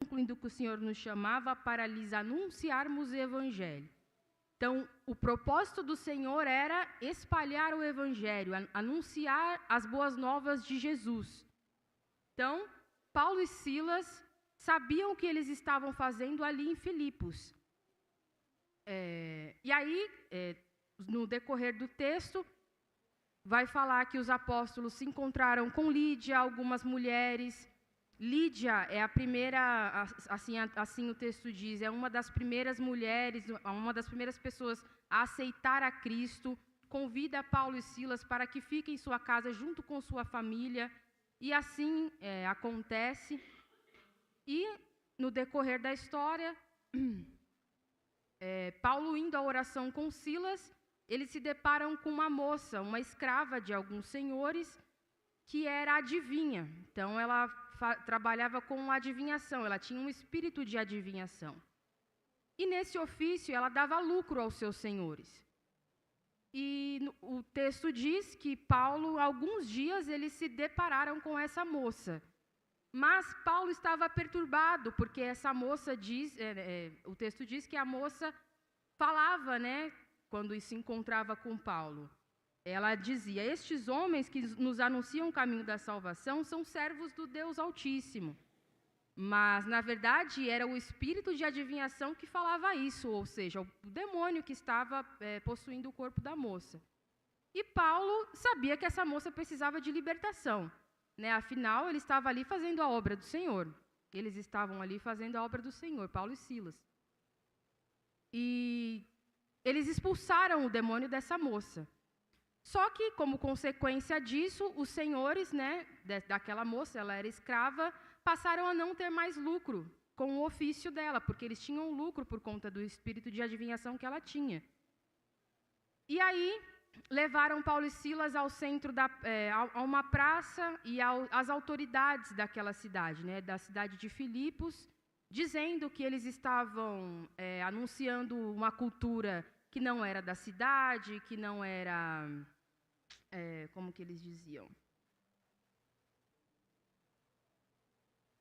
concluindo que o Senhor nos chamava para lhes anunciarmos o Evangelho. Então, o propósito do Senhor era espalhar o Evangelho, anunciar as boas novas de Jesus. Então, Paulo e Silas sabiam o que eles estavam fazendo ali em Filipos. E aí, no decorrer do texto, vai falar que os apóstolos se encontraram com Lídia, algumas mulheres. Lídia é a primeira, assim o texto diz, é uma das primeiras mulheres, uma das primeiras pessoas a aceitar a Cristo, convida Paulo e Silas para que fiquem em sua casa junto com sua família, e assim acontece. E no decorrer da história, Paulo indo à oração com Silas, eles se deparam com uma moça, uma escrava de alguns senhores, que era adivinha. Então, ela trabalhava com adivinhação, ela tinha um espírito de adivinhação. E nesse ofício, ela dava lucro aos seus senhores. E o texto diz que Paulo, alguns dias, eles se depararam com essa moça. Mas Paulo estava perturbado, porque essa moça diz, o texto diz que a moça falava, né, quando se encontrava com Paulo. Ela dizia: estes homens que nos anunciam o caminho da salvação são servos do Deus Altíssimo. Mas, na verdade, era o espírito de adivinhação que falava isso, ou seja, o demônio que estava possuindo o corpo da moça. E Paulo sabia que essa moça precisava de libertação, né? Afinal, ele estava ali fazendo a obra do Senhor. Eles estavam ali fazendo a obra do Senhor, Paulo e Silas. E eles expulsaram o demônio dessa moça. Só que, como consequência disso, os senhores, né, daquela moça, ela era escrava, passaram a não ter mais lucro com o ofício dela, porque eles tinham lucro por conta do espírito de adivinhação que ela tinha. E aí, levaram Paulo e Silas ao centro, a uma praça e às autoridades daquela cidade, né, da cidade de Filipos, dizendo que eles estavam anunciando uma cultura que não era da cidade, que não era... como que eles diziam?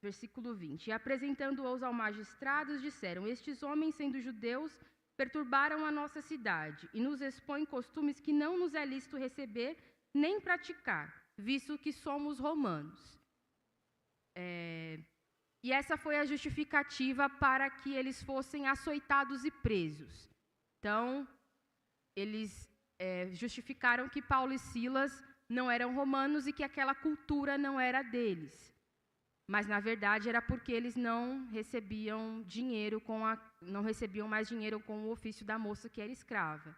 Versículo 20. E apresentando-os ao magistrado, disseram: estes homens, sendo judeus, perturbaram a nossa cidade e nos expõem costumes que não nos é lícito receber nem praticar, visto que somos romanos. E essa foi a justificativa para que eles fossem açoitados e presos. Então, eles justificaram que Paulo e Silas não eram romanos e que aquela cultura não era deles. Mas, na verdade, era porque eles não recebiam dinheiro não recebiam mais dinheiro com o ofício da moça que era escrava.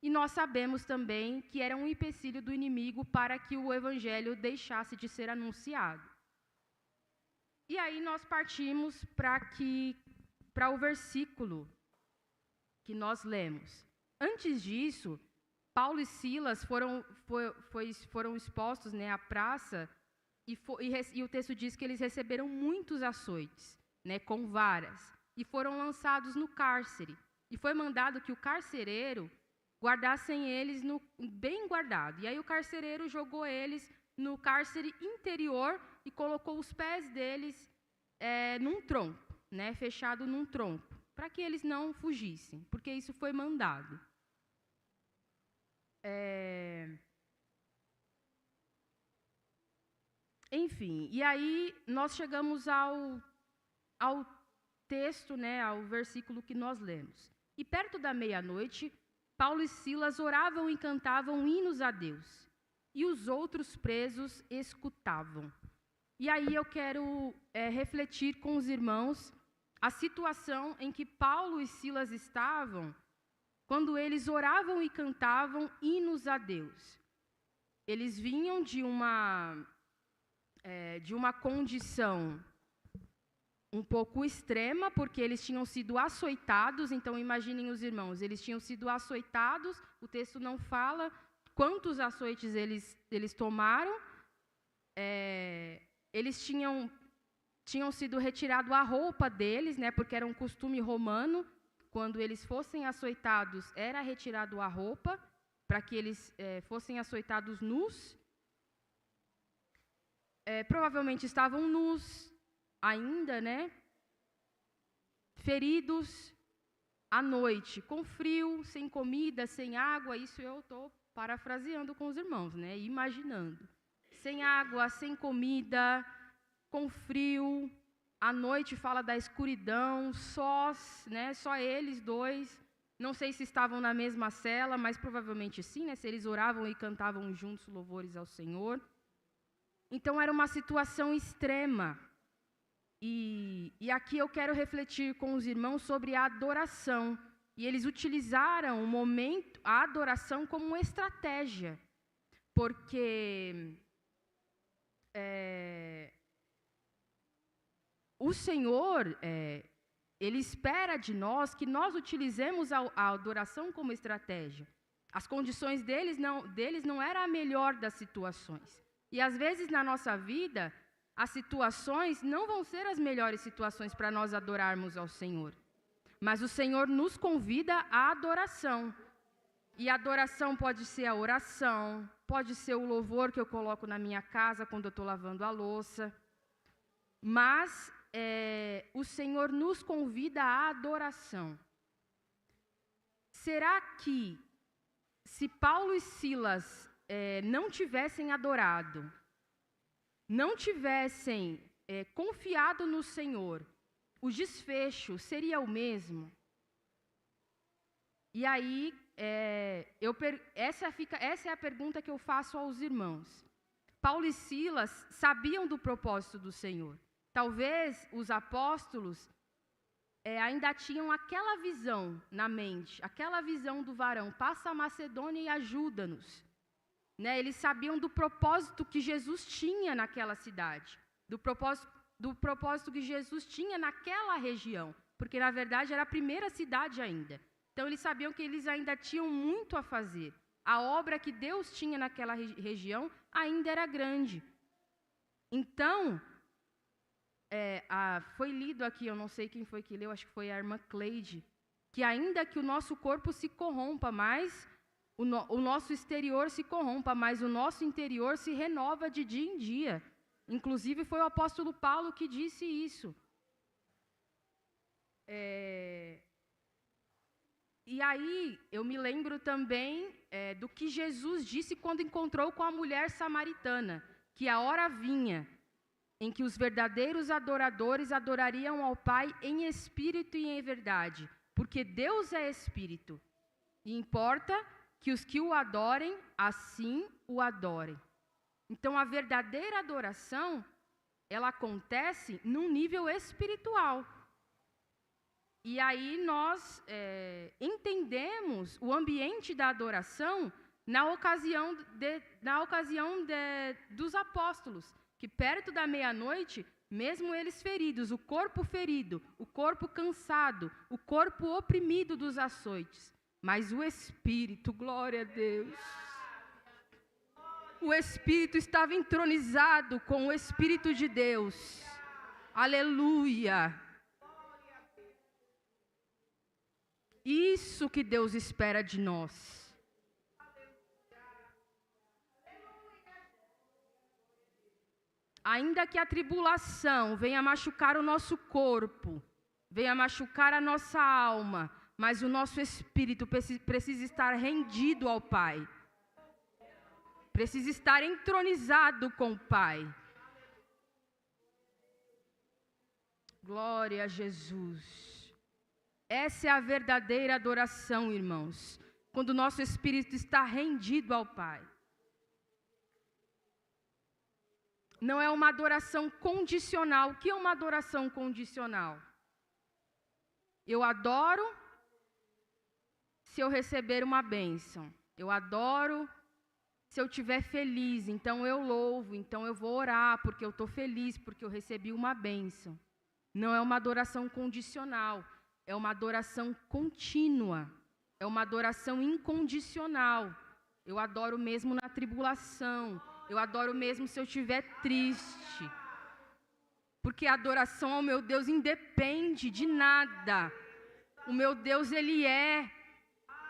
E nós sabemos também que era um empecilho do inimigo para que o evangelho deixasse de ser anunciado. E aí nós partimos para o versículo que nós lemos. Antes disso, Paulo e Silas foram expostos, né, à praça, e o texto diz que eles receberam muitos açoites, né, com varas, e foram lançados no cárcere. E foi mandado que o carcereiro guardassem eles bem guardado. E aí o carcereiro jogou eles no cárcere interior e colocou os pés deles num tronco, né, fechado num tronco, para que eles não fugissem, porque isso foi mandado. Enfim, e aí nós chegamos ao texto, né, ao versículo que nós lemos. E perto da meia-noite, Paulo e Silas oravam e cantavam hinos a Deus, e os outros presos escutavam. E aí eu quero refletir com os irmãos a situação em que Paulo e Silas estavam quando eles oravam e cantavam hinos a Deus. Eles vinham de uma condição um pouco extrema, porque eles tinham sido açoitados. Então, imaginem os irmãos, eles tinham sido açoitados, o texto não fala quantos açoites eles tomaram. Eles tinham sido retirado a roupa deles, né, porque era um costume romano, quando eles fossem açoitados, era retirado a roupa, para que eles fossem açoitados nus. Provavelmente estavam nus ainda, né? feridos à noite, com frio, sem comida, sem água. Isso eu estou parafraseando com os irmãos, né? Imaginando. Sem água, sem comida, com frio. À noite fala da escuridão, sós, né? Só eles dois. Não sei se estavam na mesma cela, mas provavelmente sim, né? Se eles oravam e cantavam juntos louvores ao Senhor. Então era uma situação extrema. E aqui eu quero refletir com os irmãos sobre a adoração. E eles utilizaram o momento, a adoração como uma estratégia. Porque o Senhor, Ele espera de nós que nós utilizemos a adoração como estratégia. As condições deles não eram a melhor das situações. E às vezes na nossa vida, as situações não vão ser as melhores situações para nós adorarmos ao Senhor. Mas o Senhor nos convida à adoração. E a adoração pode ser a oração, pode ser o louvor que eu coloco na minha casa quando eu estou lavando a louça. Mas o Senhor nos convida à adoração. Será que, se Paulo e Silas não tivessem adorado, não tivessem confiado no Senhor, o desfecho seria o mesmo? E aí, essa é a pergunta que eu faço aos irmãos. Paulo e Silas sabiam do propósito do Senhor. Talvez os apóstolos ainda tinham aquela visão na mente, aquela visão do varão, passa a Macedônia e ajuda-nos. Né? Eles sabiam do propósito que Jesus tinha naquela cidade, do propósito que Jesus tinha naquela região, porque na verdade era a primeira cidade ainda. Então eles sabiam que eles ainda tinham muito a fazer. A obra que Deus tinha naquela região ainda era grande. Então, foi lido aqui, eu não sei quem foi que leu, acho que foi a irmã Cleide, que ainda que o nosso corpo se corrompa, mas o nosso exterior se corrompa, mas o nosso interior se renova de dia em dia. Inclusive foi o apóstolo Paulo que disse isso. E aí eu me lembro também do que Jesus disse quando encontrou com a mulher samaritana, que a hora vinha em que os verdadeiros adoradores adorariam ao Pai em espírito e em verdade, porque Deus é espírito, e importa que os que o adorem, assim o adorem. Então, a verdadeira adoração, ela acontece num nível espiritual. E aí nós entendemos o ambiente da adoração na ocasião dos apóstolos, que perto da meia-noite, mesmo eles feridos, o corpo cansado, o corpo oprimido dos açoites, mas o Espírito, glória a Deus, o Espírito estava entronizado com o Espírito de Deus, aleluia. Isso que Deus espera de nós. Ainda que a tribulação venha machucar o nosso corpo, venha machucar a nossa alma, mas o nosso espírito precisa estar rendido ao Pai. Precisa estar entronizado com o Pai. Glória a Jesus. Essa é a verdadeira adoração, irmãos, quando o nosso espírito está rendido ao Pai. Não é uma adoração condicional. O que é uma adoração condicional? Eu adoro se eu receber uma bênção. Eu adoro se eu estiver feliz, então eu louvo, então eu vou orar porque eu estou feliz, porque eu recebi uma bênção. Não é uma adoração condicional. É uma adoração contínua, é uma adoração incondicional. Eu adoro mesmo na tribulação, eu adoro mesmo se eu estiver triste. Porque a adoração ao meu Deus independe de nada. O meu Deus, Ele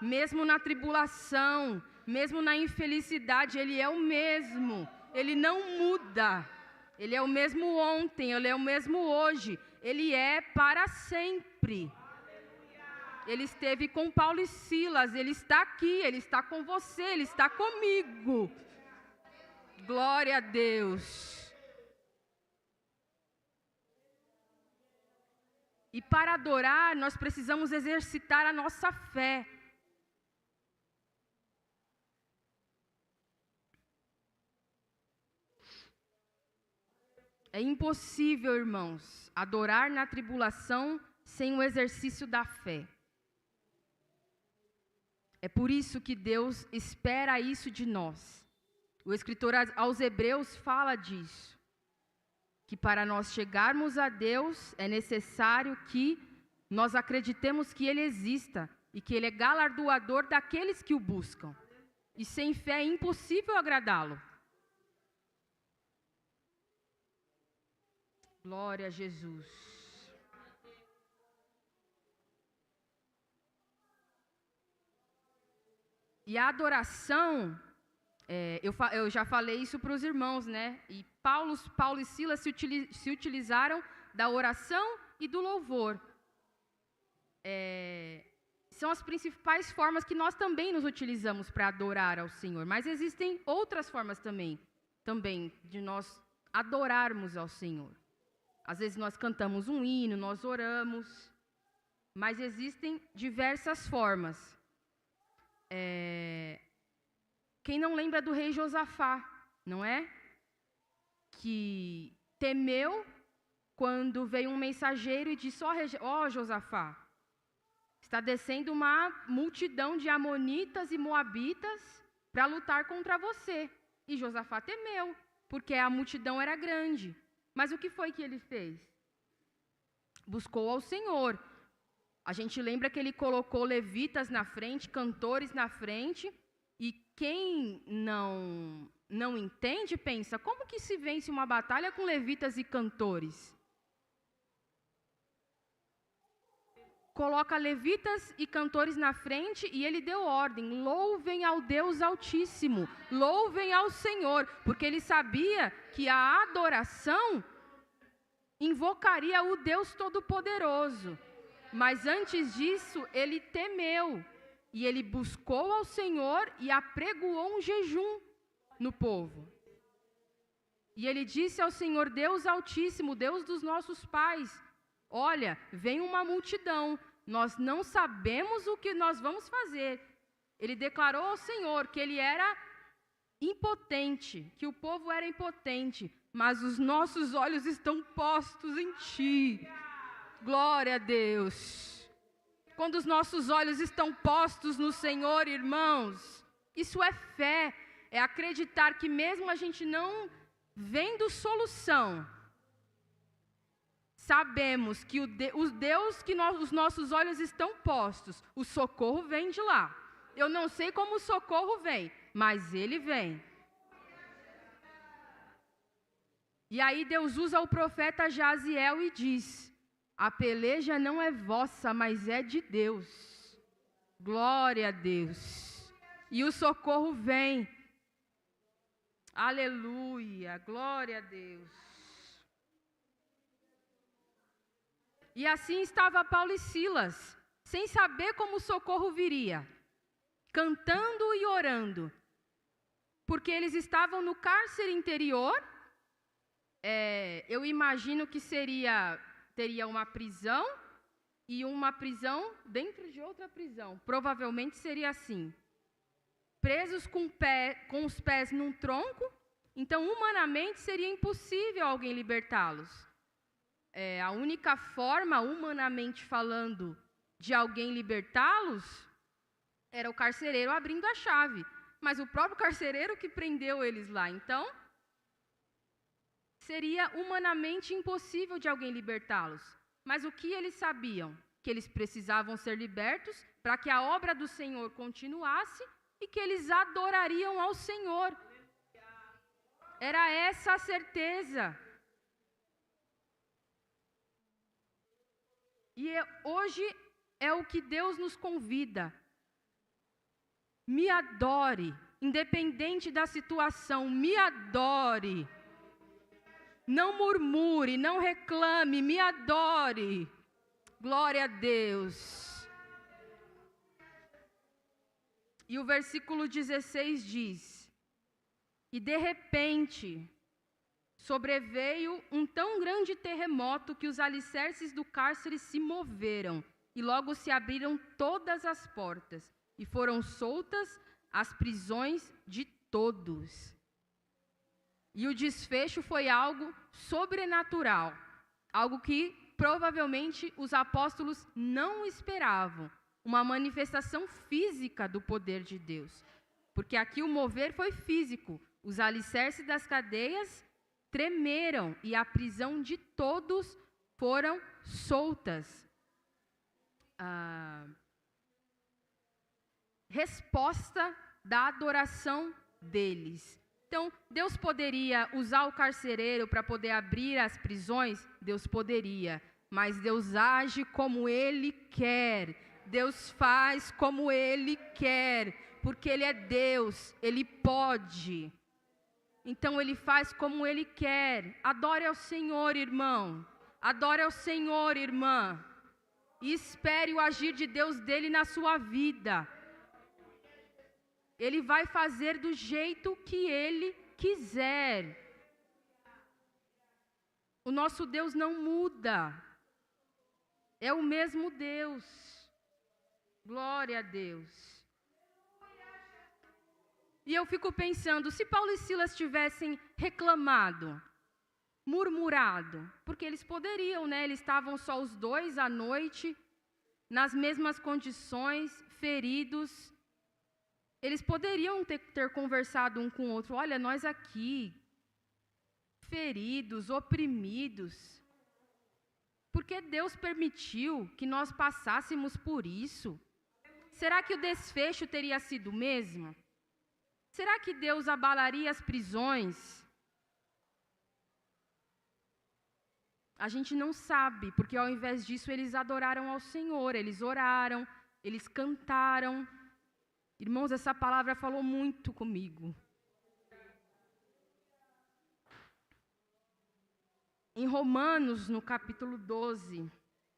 mesmo na tribulação, mesmo na infelicidade, Ele é o mesmo. Ele não muda. Ele é o mesmo ontem, Ele é o mesmo hoje. Ele é para sempre. Ele esteve com Paulo e Silas, Ele está aqui, Ele está com você, Ele está comigo. Glória a Deus. E para adorar, nós precisamos exercitar a nossa fé. É impossível, irmãos, adorar na tribulação sem o exercício da fé. É por isso que Deus espera isso de nós. O escritor aos Hebreus fala disso. Que para nós chegarmos a Deus é necessário que nós acreditemos que Ele exista e que Ele é galardoador daqueles que o buscam. E sem fé é impossível agradá-lo. Glória a Jesus. E a adoração, eu já falei isso para os irmãos, né? E Paulo e Silas se utilizaram da oração e do louvor. São as principais formas que nós também nos utilizamos para adorar ao Senhor. Mas existem outras formas também de nós adorarmos ao Senhor. Às vezes nós cantamos um hino, nós oramos, mas existem diversas formas. Quem não lembra do rei Josafá, não é? Que temeu quando veio um mensageiro e disse: ó Josafá, está descendo uma multidão de amonitas e moabitas para lutar contra você. E Josafá temeu, porque a multidão era grande. Mas o que foi que ele fez? Buscou ao Senhor. A gente lembra que ele colocou levitas na frente, cantores na frente, e quem não entende, pensa, como que se vence uma batalha com levitas e cantores? Coloca levitas e cantores na frente e ele deu ordem: louvem ao Deus Altíssimo, louvem ao Senhor, porque ele sabia que a adoração invocaria o Deus Todo-Poderoso. Mas antes disso, ele temeu, e ele buscou ao Senhor e apregoou um jejum no povo. E ele disse ao Senhor: Deus Altíssimo, Deus dos nossos pais, olha, vem uma multidão, nós não sabemos o que nós vamos fazer. Ele declarou ao Senhor que ele era impotente, que o povo era impotente, mas os nossos olhos estão postos em Ti. Glória a Deus. Quando os nossos olhos estão postos no Senhor, irmãos, isso é fé, é acreditar que mesmo a gente não vendo solução, sabemos que o Deus que os nossos olhos estão postos, o socorro vem de lá. Eu não sei como o socorro vem, mas ele vem. E aí Deus usa o profeta Jaziel e diz: a peleja não é vossa, mas é de Deus. Glória a Deus. E o socorro vem. Aleluia, glória a Deus. E assim estava Paulo e Silas, sem saber como o socorro viria, cantando e orando, porque eles estavam no cárcere interior. Eu imagino que teria uma prisão e uma prisão dentro de outra prisão. Provavelmente seria assim. Presos com os pés num tronco, então humanamente seria impossível alguém libertá-los. A única forma, humanamente falando, de alguém libertá-los era o carcereiro abrindo a chave. Mas o próprio carcereiro que prendeu eles lá. Então, seria humanamente impossível de alguém libertá-los. Mas o que eles sabiam? Que eles precisavam ser libertos para que a obra do Senhor continuasse e que eles adorariam ao Senhor. Era essa a certeza. E hoje é o que Deus nos convida. Me adore, independente da situação, me adore. Não murmure, não reclame, me adore. Glória a Deus. E o versículo 16 diz: e de repente sobreveio um tão grande terremoto que os alicerces do cárcere se moveram, e logo se abriram todas as portas, e foram soltas as prisões de todos. E o desfecho foi algo sobrenatural, algo que provavelmente os apóstolos não esperavam, uma manifestação física do poder de Deus. Porque aqui o mover foi físico, os alicerces das cadeias tremeram e a prisão de todos foram soltas. Resposta da adoração deles. Então, Deus poderia usar o carcereiro para poder abrir as prisões? Deus poderia, mas Deus age como Ele quer. Deus faz como Ele quer, porque Ele é Deus, Ele pode. Então Ele faz como Ele quer. Adore ao Senhor, irmão. Adore ao Senhor, irmã. E espere o agir de Deus dele na sua vida. Ele vai fazer do jeito que Ele quiser. O nosso Deus não muda. É o mesmo Deus. Glória a Deus. E eu fico pensando, se Paulo e Silas tivessem reclamado, murmurado, porque eles poderiam, né? Eles estavam só os dois à noite, nas mesmas condições, feridos. Eles poderiam ter conversado um com o outro. Olha, nós aqui, feridos, oprimidos, porque Deus permitiu que nós passássemos por isso. Será que o desfecho teria sido o mesmo? Será que Deus abalaria as prisões? A gente não sabe, porque ao invés disso eles adoraram ao Senhor, eles oraram, eles cantaram. Irmãos, essa palavra falou muito comigo. Em Romanos, no capítulo 12,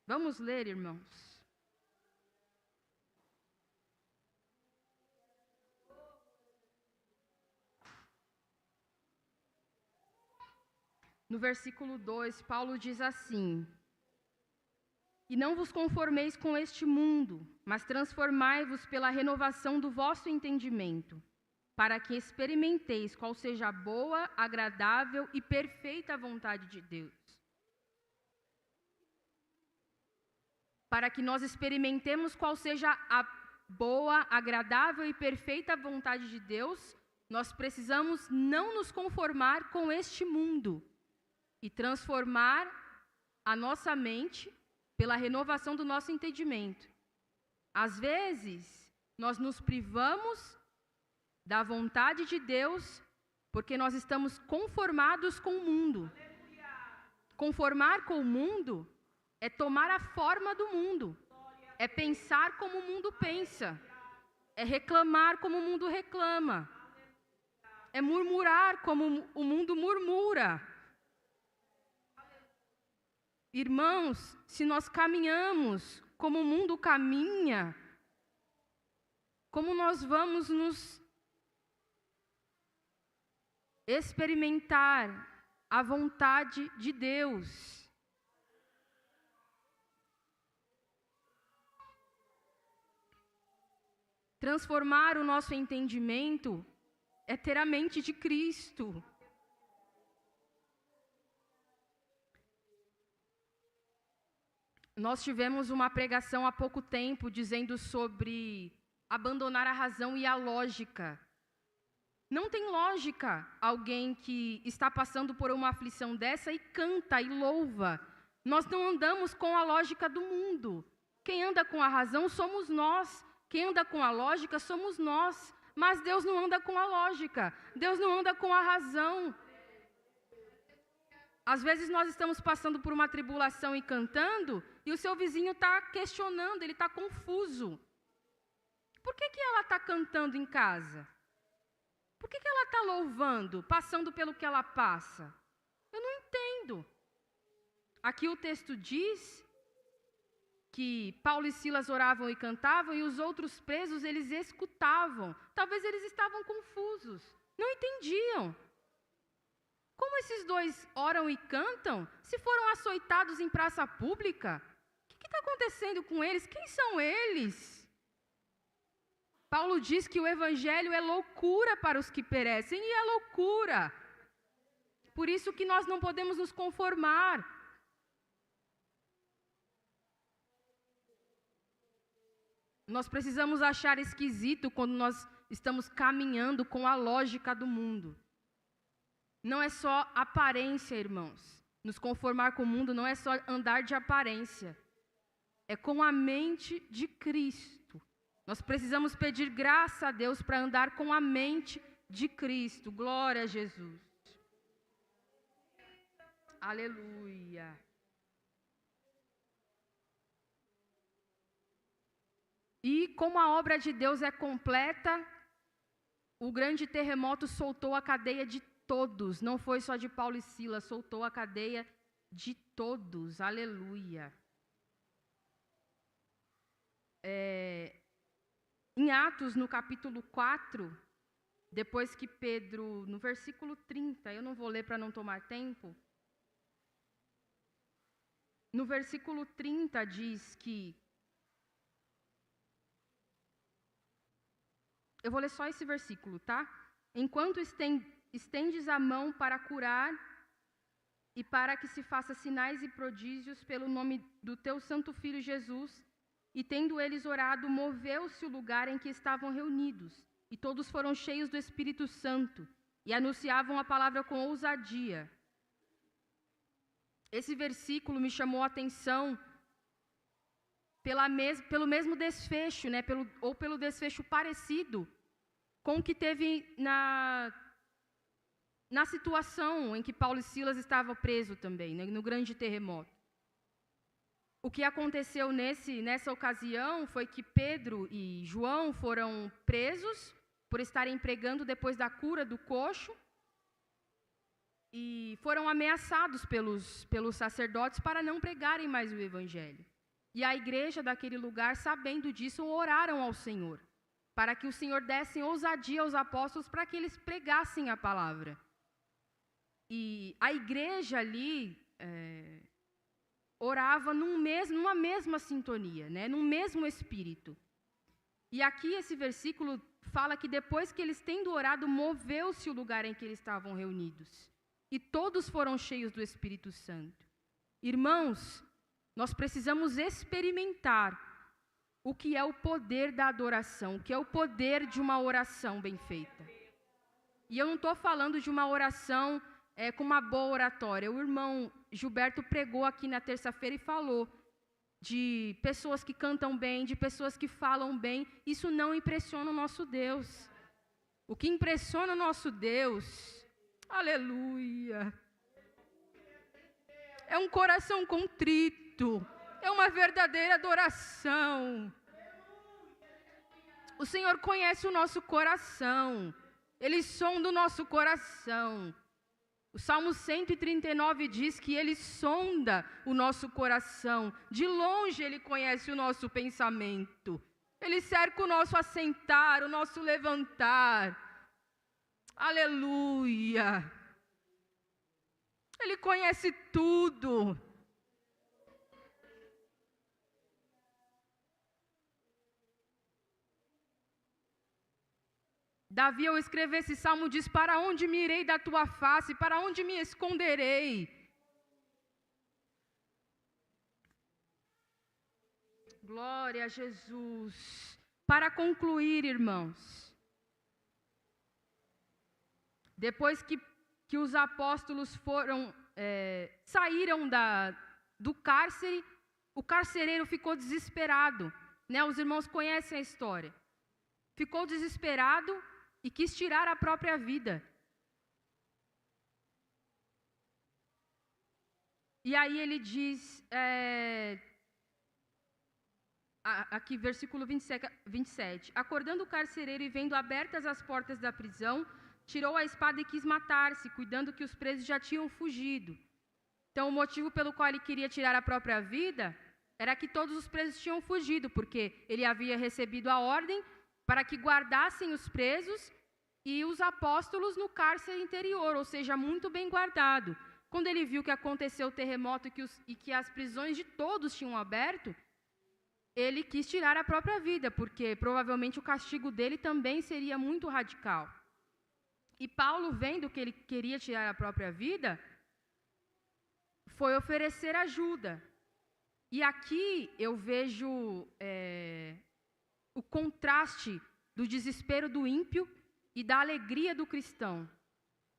vamos ler, irmãos. No versículo 2, Paulo diz assim: e não vos conformeis com este mundo, mas transformai-vos pela renovação do vosso entendimento, para que experimenteis qual seja a boa, agradável e perfeita vontade de Deus. Para que nós experimentemos qual seja a boa, agradável e perfeita vontade de Deus, nós precisamos não nos conformar com este mundo e transformar a nossa mente pela renovação do nosso entendimento. Às vezes, nós nos privamos da vontade de Deus porque nós estamos conformados com o mundo. Conformar com o mundo é tomar a forma do mundo, é pensar como o mundo pensa, é reclamar como o mundo reclama, é murmurar como o mundo murmura. Irmãos, se nós caminhamos como o mundo caminha, como nós vamos nos experimentar a vontade de Deus? Transformar o nosso entendimento é ter a mente de Cristo. Nós tivemos uma pregação há pouco tempo dizendo sobre abandonar a razão e a lógica. Não tem lógica alguém que está passando por uma aflição dessa e canta e louva. Nós não andamos com a lógica do mundo. Quem anda com a razão somos nós. Quem anda com a lógica somos nós. Mas Deus não anda com a lógica. Deus não anda com a razão. Às vezes nós estamos passando por uma tribulação e cantando, e o seu vizinho está questionando, ele está confuso. Por que ela está cantando em casa? Por que ela está louvando, passando pelo que ela passa? Eu não entendo. tudo. Aqui o texto diz que Paulo e Silas oravam e cantavam e os outros presos, eles escutavam. Talvez eles estavam confusos, não entendiam. Como esses dois oram e cantam se foram açoitados em praça pública? O que está acontecendo com eles? Quem são eles? Paulo diz que o evangelho é loucura para os que perecem, e é loucura. Por isso que nós não podemos nos conformar. Nós precisamos achar esquisito quando nós estamos caminhando com a lógica do mundo. Não é só aparência, irmãos. Nos conformar com o mundo não é só andar de aparência. É com a mente de Cristo. Nós precisamos pedir graça a Deus para andar com a mente de Cristo. Glória a Jesus. Aleluia. E como a obra de Deus é completa, o grande terremoto soltou a cadeia de todos. Não foi só de Paulo e Silas, soltou a cadeia de todos. Aleluia. Em Atos, no capítulo 4, depois que Pedro, no versículo 30, eu não vou ler para não tomar tempo. No versículo 30 diz que... Eu vou ler só esse versículo, tá? Enquanto estendes a mão para curar e para que se faça sinais e prodígios pelo nome do teu santo filho Jesus, e tendo eles orado, moveu-se o lugar em que estavam reunidos, e todos foram cheios do Espírito Santo, e anunciavam a palavra com ousadia. Esse versículo me chamou a atenção pelo mesmo desfecho, né? Pelo desfecho parecido com o que teve na situação em que Paulo e Silas estavam presos também, né? No grande terremoto. O que aconteceu nessa ocasião foi que Pedro e João foram presos por estarem pregando depois da cura do coxo e foram ameaçados pelos sacerdotes para não pregarem mais o evangelho. E a igreja daquele lugar, sabendo disso, oraram ao Senhor, para que o Senhor desse ousadia aos apóstolos para que eles pregassem a palavra. E a igreja ali orava numa mesma sintonia, né? Num mesmo espírito. E aqui esse versículo fala que depois que eles tendo orado, moveu-se o lugar em que eles estavam reunidos. E todos foram cheios do Espírito Santo. Irmãos, nós precisamos experimentar o que é o poder da adoração, o que é o poder de uma oração bem feita. E eu não estou falando de uma oração com uma boa oratória. O irmão Gilberto pregou aqui na terça-feira e falou de pessoas que cantam bem, de pessoas que falam bem. Isso não impressiona o nosso Deus. O que impressiona o nosso Deus, aleluia, é um coração contrito, é uma verdadeira adoração. O Senhor conhece o nosso coração, Ele sonda o nosso coração. O Salmo 139 diz que Ele sonda o nosso coração, de longe Ele conhece o nosso pensamento, Ele cerca o nosso assentar, o nosso levantar, aleluia, Ele conhece tudo. Davi, ao escrever esse salmo, diz: para onde me irei da tua face, para onde me esconderei? Glória a Jesus. Para concluir, irmãos, depois que os apóstolos saíram do cárcere, o carcereiro ficou desesperado, né? Os irmãos conhecem a história. Ficou desesperado e quis tirar a própria vida. E aí ele diz, aqui versículo 27, acordando o carcereiro e vendo abertas as portas da prisão, tirou a espada e quis matar-se, cuidando que os presos já tinham fugido. Então, o motivo pelo qual ele queria tirar a própria vida era que todos os presos tinham fugido, porque ele havia recebido a ordem para que guardassem os presos e os apóstolos no cárcere interior, ou seja, muito bem guardado. Quando ele viu que aconteceu o terremoto e que as prisões de todos tinham aberto, ele quis tirar a própria vida, porque provavelmente o castigo dele também seria muito radical. E Paulo, vendo que ele queria tirar a própria vida, foi oferecer ajuda. E aqui eu vejo o contraste do desespero do ímpio e da alegria do cristão,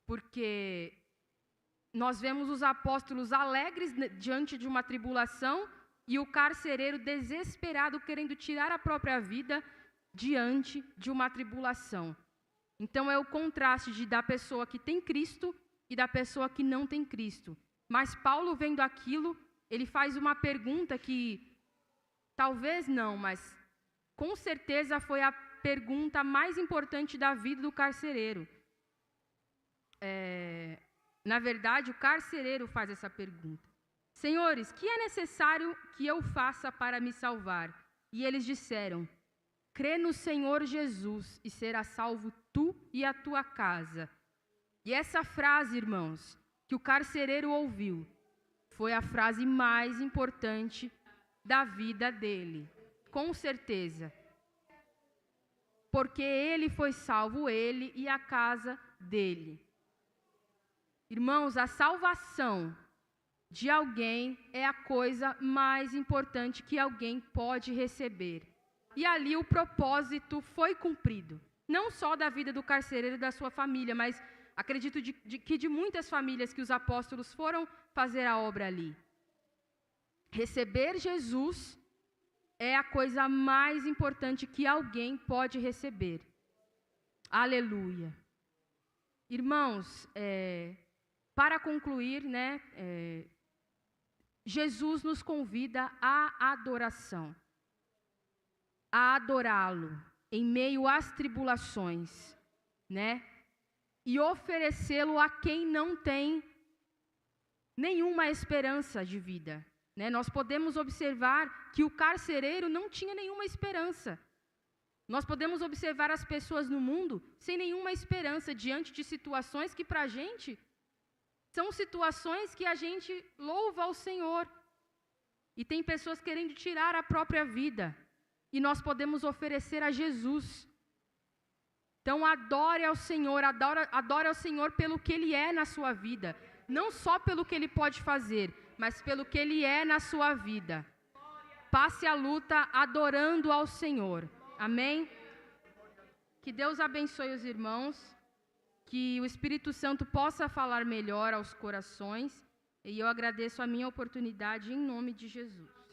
porque nós vemos os apóstolos alegres diante de uma tribulação e o carcereiro desesperado querendo tirar a própria vida diante de uma tribulação. Então é o contraste da pessoa que tem Cristo e da pessoa que não tem Cristo. Mas Paulo, vendo aquilo, ele faz uma pergunta que talvez não, mas com certeza foi a pergunta mais importante da vida do carcereiro. Na verdade, o carcereiro faz essa pergunta: Senhores, que é necessário que eu faça para me salvar? E eles disseram: crê no Senhor Jesus e será salvo tu e a tua casa. E essa frase, irmãos, que o carcereiro ouviu, foi a frase mais importante da vida dele, com certeza. Porque ele foi salvo, ele e a casa dele. Irmãos, a salvação de alguém é a coisa mais importante que alguém pode receber. E ali o propósito foi cumprido. Não só da vida do carcereiro e da sua família, mas acredito que de muitas famílias que os apóstolos foram fazer a obra ali. Receber Jesus é a coisa mais importante que alguém pode receber. Aleluia. Irmãos, para concluir, Jesus nos convida à adoração, a adorá-lo em meio às tribulações, e oferecê-lo a quem não tem nenhuma esperança de vida. Nós podemos observar que o carcereiro não tinha nenhuma esperança. Nós podemos observar as pessoas no mundo sem nenhuma esperança diante de situações que para a gente são situações que a gente louva ao Senhor. E tem pessoas querendo tirar a própria vida. E nós podemos oferecer a Jesus. Então adore ao Senhor, adore ao Senhor pelo que Ele é na sua vida. Não só pelo que Ele pode fazer, mas pelo que Ele é na sua vida. Passe a luta adorando ao Senhor. Amém? Que Deus abençoe os irmãos, que o Espírito Santo possa falar melhor aos corações, e eu agradeço a minha oportunidade em nome de Jesus.